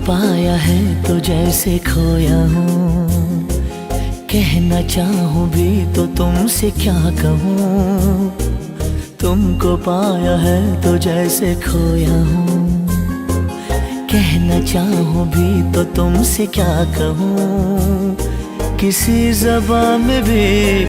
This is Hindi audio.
पाया है तो जैसे खोया हूँ, कहना चाहूँ भी तो तुमसे क्या कहूँ। तुमको पाया है तो जैसे खोया हूँ, कहना चाहूँ भी तो तुमसे क्या कहूँ। किसी ज़बान में भी